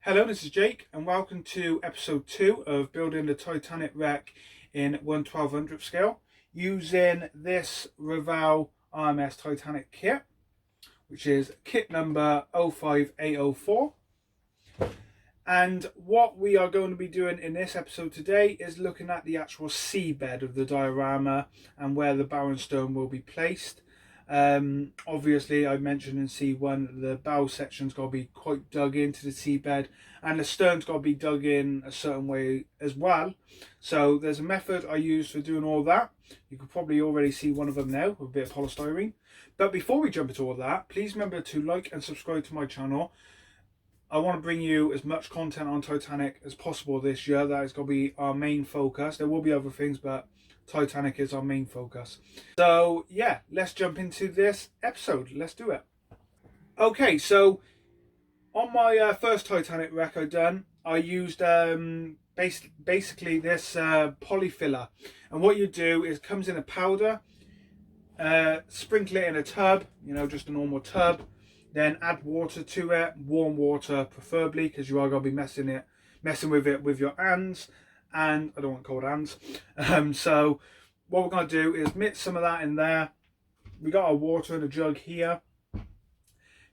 Hello, this is Jake and welcome to episode 2 of building the Titanic wreck in 1/1200th scale using this Revell R.M.S Titanic kit, which is kit number 05804. And what we are going to be doing in this episode today is looking at the actual seabed of the diorama and where the bow and stern will be placed. Obviously, I mentioned in C1 the bow section's got to be quite dug into the seabed, and the stern's got to be dug in a certain way as well. So there's a method I use for doing all that. You could probably already see one of them now with a bit of polystyrene. But before we jump into all that, please remember to like and subscribe to my channel. I want to bring you as much content on Titanic as possible this year. That is going to be our main focus. There will be other things, but Titanic is our main focus. So yeah, let's jump into this episode. Let's do it. Okay, so on my first Titanic wreck I done, I used basically this poly filler. And what you do is it comes in a powder, sprinkle it in a tub, just a normal tub. Then add water to it, warm water preferably, because you are going to be messing with it with your hands, and I don't want cold hands. So what we're going to do is mix some of that in there. We got our water in a jug here.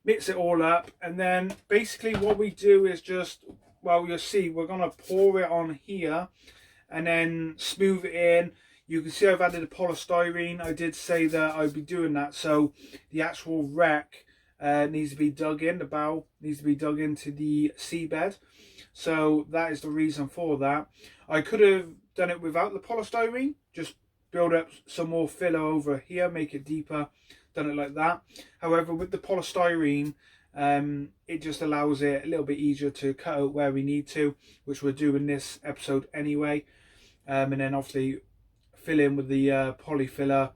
Mix it all up, and then basically what we do is just, well, you'll see, we're going to pour it on here and then smooth it in. You can see I've added a polystyrene. I did say that I'd be doing that, so the actual wreck needs to be dug in, the bow needs to be dug into the seabed. So that is the reason for that. I could have done it without the polystyrene, just build up some more filler over here, make it deeper, done it like that. However, with the polystyrene, it just allows it a little bit easier to cut out where we need to, which we'll do in this episode anyway. And then obviously fill in with the poly filler.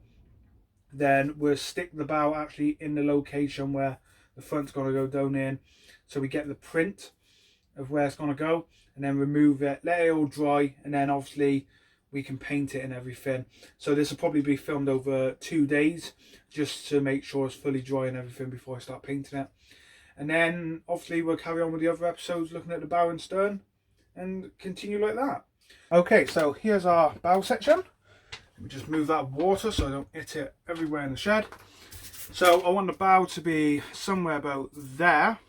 Then we'll stick the bow actually in the location where the front's going to go down in, so we get the print of where it's going to go, and then remove it, let it all dry, and then obviously we can paint it and everything. So this will probably be filmed over 2 days just to make sure it's fully dry and everything before I start painting it. And then obviously we'll carry on with the other episodes looking at the bow and stern and continue like that. Okay, so here's our bow section. Let me just move that water so I don't hit it everywhere in the shed. So I want the bow to be somewhere about there.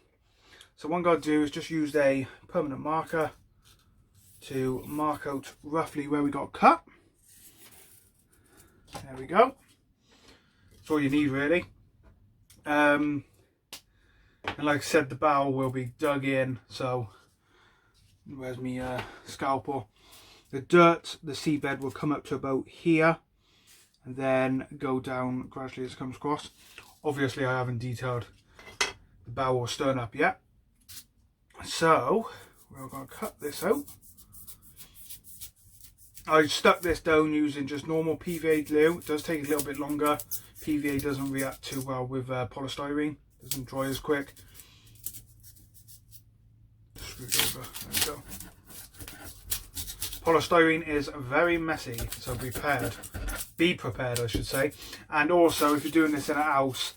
So what I'm going to do is just use a permanent marker to mark out roughly where we got cut. There we go. That's all you need really. And like I said, the bow will be dug in. So where's my scalpel? The dirt, the seabed will come up to about here and then go down gradually as it comes across. Obviously I haven't detailed the bow or stern up yet. So we're going to cut this out. I stuck this down using just normal PVA glue. It does take a little bit longer. PVA doesn't react too well with polystyrene. Doesn't dry as quick. Screw it over. There we go. Polystyrene is very messy, so be prepared I should say. And also if you're doing this in a house,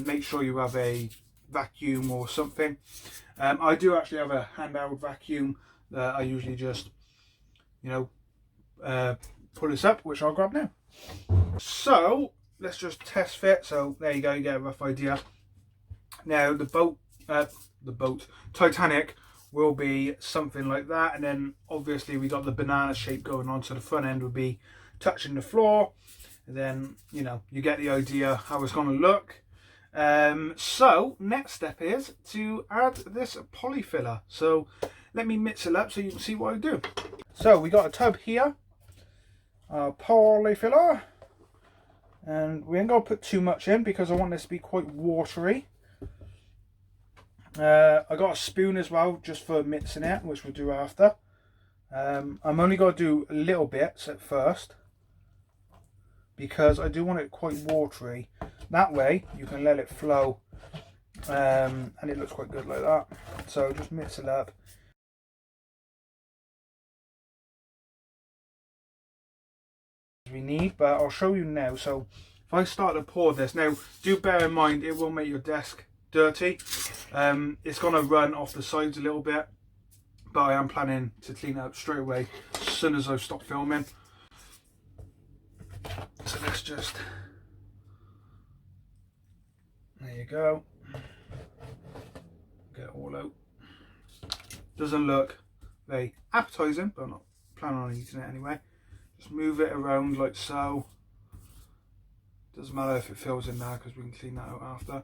make sure you have a vacuum or something. I do actually have a handheld vacuum that I usually just pull this up, which I'll grab now. So let's just test fit. So there you go, you get a rough idea. Now the boat Titanic will be something like that, and then obviously we got the banana shape going on, so the front end would be touching the floor, and then you get the idea how it's going to look. So next step is to add this poly filler. So let me mix it up so you can see what I do. So we got a tub here, poly filler, and we ain't gonna put too much in because I want this to be quite watery. I got a spoon as well just for mixing it, which we'll do after. I'm only going to do a little bit at first because I do want it quite watery. That way you can let it flow, and it looks quite good like that. So just mix it up. We need, but I'll show you now. So if I start to pour this now, do bear in mind it will make your desk dirty. It's going to run off the sides a little bit, but I am planning to clean it up straight away as soon as I stop filming. So let's just, there you go, get it all out. Doesn't look very appetizing, but I'm not planning on eating it anyway. Just move it around like so. Doesn't matter if it fills in now because we can clean that out after.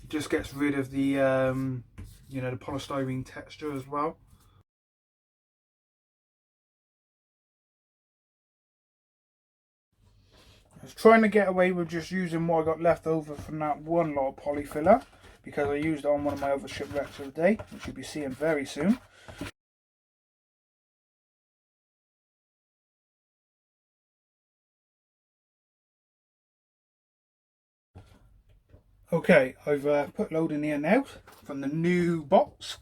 It just gets rid of the, you know, the polystyrene texture as well. I was trying to get away with just using what I got left over from that one lot of poly filler, because I used it on one of my other shipwrecks of the day, which you'll be seeing very soon. Okay, I've put load in here now from the new box.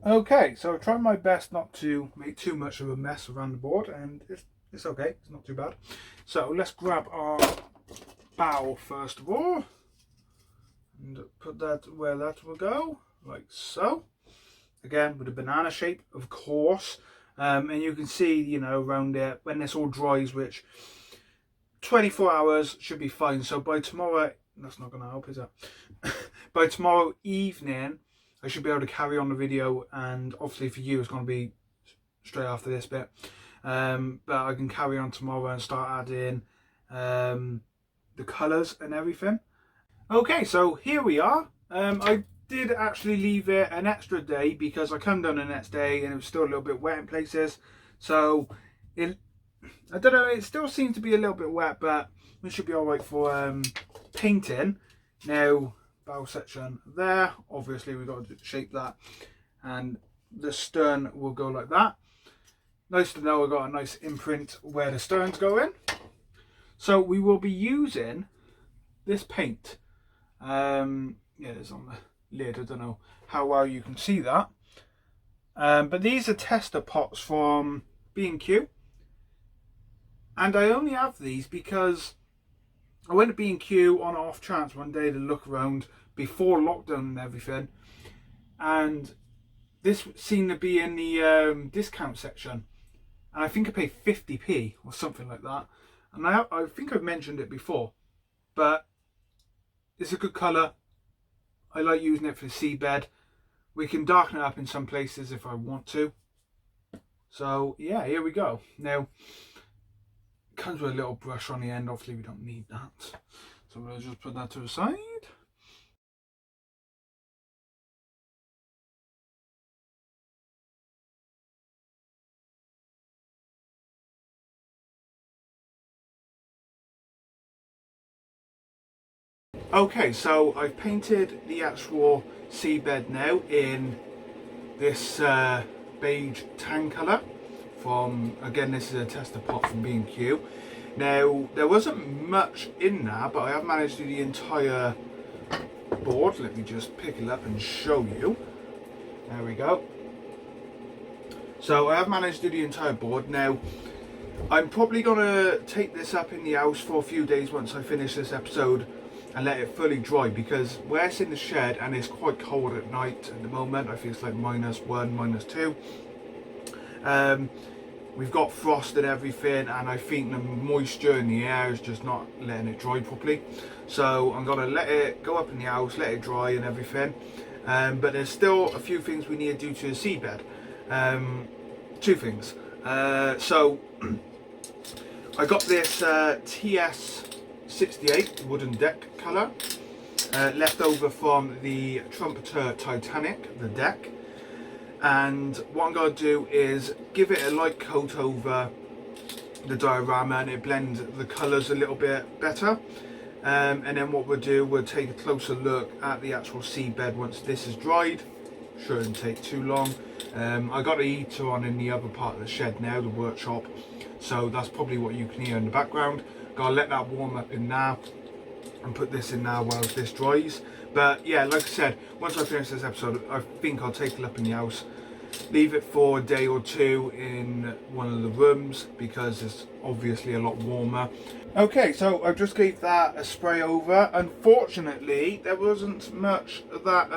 Okay, so I've tried my best not to make too much of a mess around the board, and it's okay, it's not too bad. So let's grab our bow first of all, and put that where that will go, like so. Again, with a banana shape, of course. And you can see, you know, around it, when this all dries, which 24 hours should be fine. So by tomorrow, that's not going to help, is it? By tomorrow evening, I should be able to carry on the video, and obviously for you it's going to be straight after this bit, but I can carry on tomorrow and start adding the colours and everything. Okay, so here we are. I did actually leave it an extra day because I come down the next day and it was still a little bit wet in places, so I don't know, it still seems to be a little bit wet, but we should be alright for painting. Now, bow section there, obviously we've got to shape that, and the stern will go like that. Nice to know I got a nice imprint where the stern's going. So we will be using this paint. Yeah, it's on the lid, I don't know how well you can see that, but these are tester pots from B&Q, and I only have these because I went to B&Q on an off chance one day to look around before lockdown and everything, and this seemed to be in the discount section, and I think I paid 50p or something like that, and I think I've mentioned it before, but it's a good colour. I like using it for the seabed. We can darken it up in some places if I want to. So yeah, here we go. Now, it comes with a little brush on the end. Obviously we don't need that, so I'm going to just put that to the side. Okay, so I've painted the actual seabed now in this beige tan colour from, again, this is a tester pot from B&Q. Now, there wasn't much in there, but I have managed to do the entire board. Let me just pick it up and show you. There we go. So I have managed to do the entire board. Now, I'm probably going to take this up in the house for a few days once I finish this episode and let it fully dry, because where it's in the shed and it's quite cold at night at the moment, I think it's like -1, -2. We've got frost and everything, and I think the moisture in the air is just not letting it dry properly. So I'm going to let it go up in the house, let it dry and everything. But there's still a few things we need to do to the seabed. Two things. So I got this TS68 wooden deck colour, left over from the Trumpeter Titanic, the deck. And what I'm going to do is give it a light coat over the diorama, and it blends the colours a little bit better. And then what we'll do, we'll take a closer look at the actual seabed once this is dried. Shouldn't take too long. I got a heater on in the other part of the shed now, the workshop, so that's probably what you can hear in the background. Gotta let that warm up in now, and put this in now whilst this dries. But yeah, like I said, once I finish this episode, I think I'll take it up in the house, leave it for a day or two in one of the rooms because it's obviously a lot warmer. Okay, so I just gave that a spray over. Unfortunately, there wasn't much of that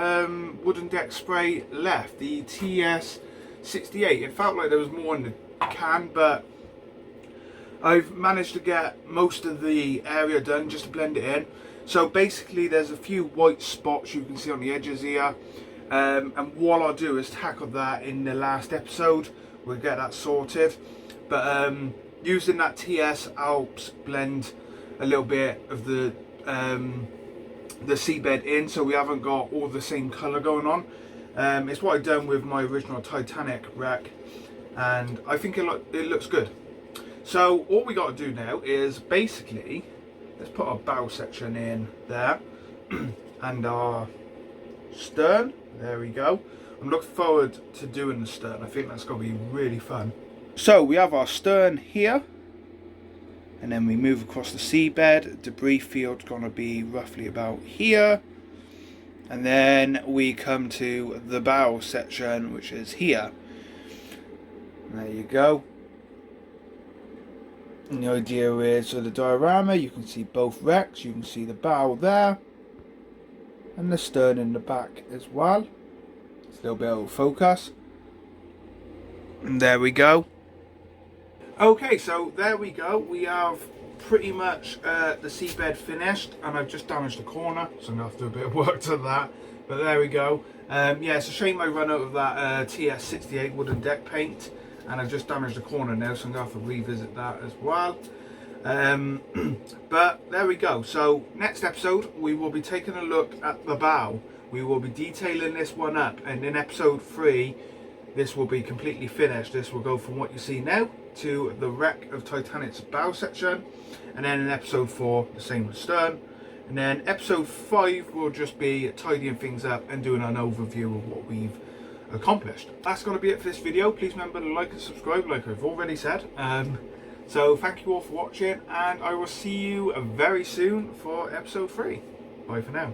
wooden deck spray left, the TS68. It felt like there was more in the can, but I've managed to get most of the area done just to blend it in. So basically there's a few white spots you can see on the edges here, and what I'll do is tackle that in the last episode. We'll get that sorted, but using that TS helps blend a little bit of the seabed in, so we haven't got all the same colour going on. It's what I've done with my original Titanic wreck, and I think it looks good. So all we got to do now is basically, let's put our bow section in there and our stern. There we go. I'm looking forward to doing the stern. I think that's going to be really fun. So we have our stern here, and then we move across the seabed. Debris field's going to be roughly about here, and then we come to the bow section, which is here. There you go. And the idea is, so the diorama, you can see both wrecks. You can see the bow there and the stern in the back as well. It's a little bit out of focus. And there we go. Okay, so there we go. We have pretty much the seabed finished, and I've just damaged the corner, so I'm going to have to do a bit of work to that. But there we go. Yeah, it's a shame I run out of that TS68 wooden deck paint, and I've just damaged the corner now, so I'm going to have to revisit that as well. But there we go. So next episode we will be taking a look at the bow. We will be detailing this one up, and in episode 3 this will be completely finished. This will go from what you see now to the wreck of Titanic's bow section, and then in episode 4 the same with stern, and then episode 5 will just be tidying things up and doing an overview of what we've accomplished. That's going to be it for this video. Please remember to like and subscribe like I've already said. So thank you all for watching, and I will see you very soon for episode 3. Bye for now.